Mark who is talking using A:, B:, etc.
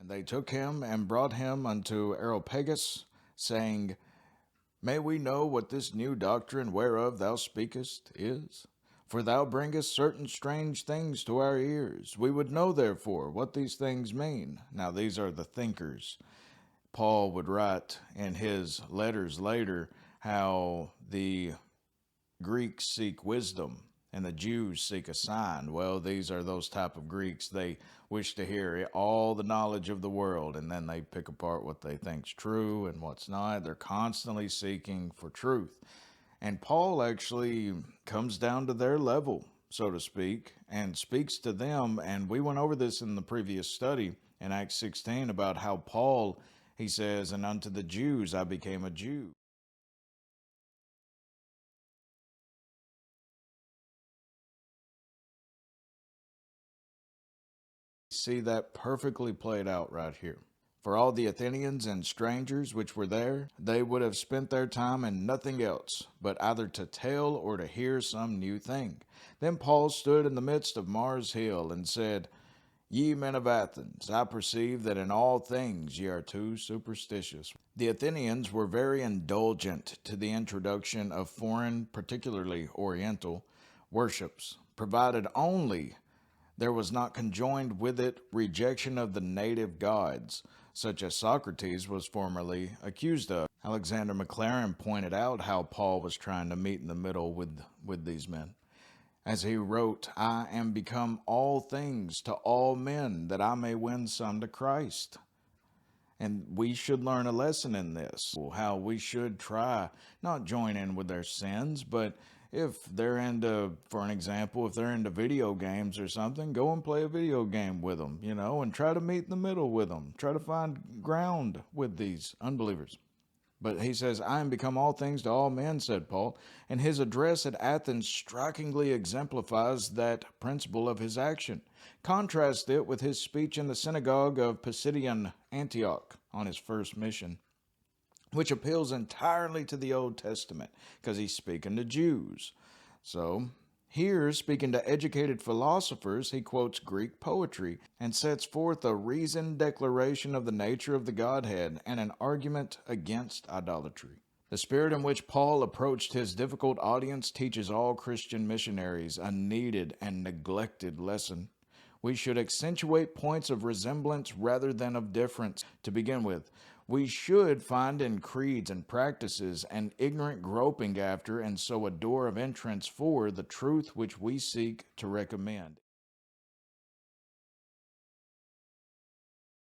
A: And they took him and brought him unto Areopagus, saying, May we know what this new doctrine whereof thou speakest is? For thou bringest certain strange things to our ears. We would know therefore what these things mean. Now these are the thinkers. Paul would write in his letters later how the Greeks seek wisdom and the Jews seek a sign. Well, these are those type of Greeks. They wish to hear all the knowledge of the world, and then they pick apart what they think's true and what's not. They're constantly seeking for truth. And Paul actually comes down to their level, so to speak, and speaks to them. And we went over this in the previous study in Acts 16 about how Paul, he says, and unto the Jews I became a Jew. See that perfectly played out right here. For all the Athenians and strangers which were there, they would have spent their time in nothing else, but either to tell or to hear some new thing. Then Paul stood in the midst of Mars Hill and said, Ye men of Athens, I perceive that in all things ye are too superstitious. The Athenians were very indulgent to the introduction of foreign, particularly Oriental, worships, provided only there was not conjoined with it rejection of the native gods, such as Socrates was formerly accused of. Alexander Maclaren pointed out how Paul was trying to meet in the middle with these men. As he wrote, I am become all things to all men, that I may win some to Christ. And we should learn a lesson in this, how we should try not join in with their sins, but if they're into, for an example, if they're into video games or something, go and play a video game with them, and try to meet in the middle with them. Try to find ground with these unbelievers. But he says, I am become all things to all men, said Paul, and his address at Athens strikingly exemplifies that principle of his action. Contrast it with his speech in the synagogue of Pisidian Antioch on his first mission, which appeals entirely to the Old Testament, because he's speaking to Jews. So, here, speaking to educated philosophers, he quotes Greek poetry and sets forth a reasoned declaration of the nature of the Godhead and an argument against idolatry. The spirit in which Paul approached his difficult audience teaches all Christian missionaries a needed and neglected lesson. We should accentuate points of resemblance rather than of difference. To begin with, we should find in creeds and practices an ignorant groping after and so a door of entrance for the truth which we seek to recommend.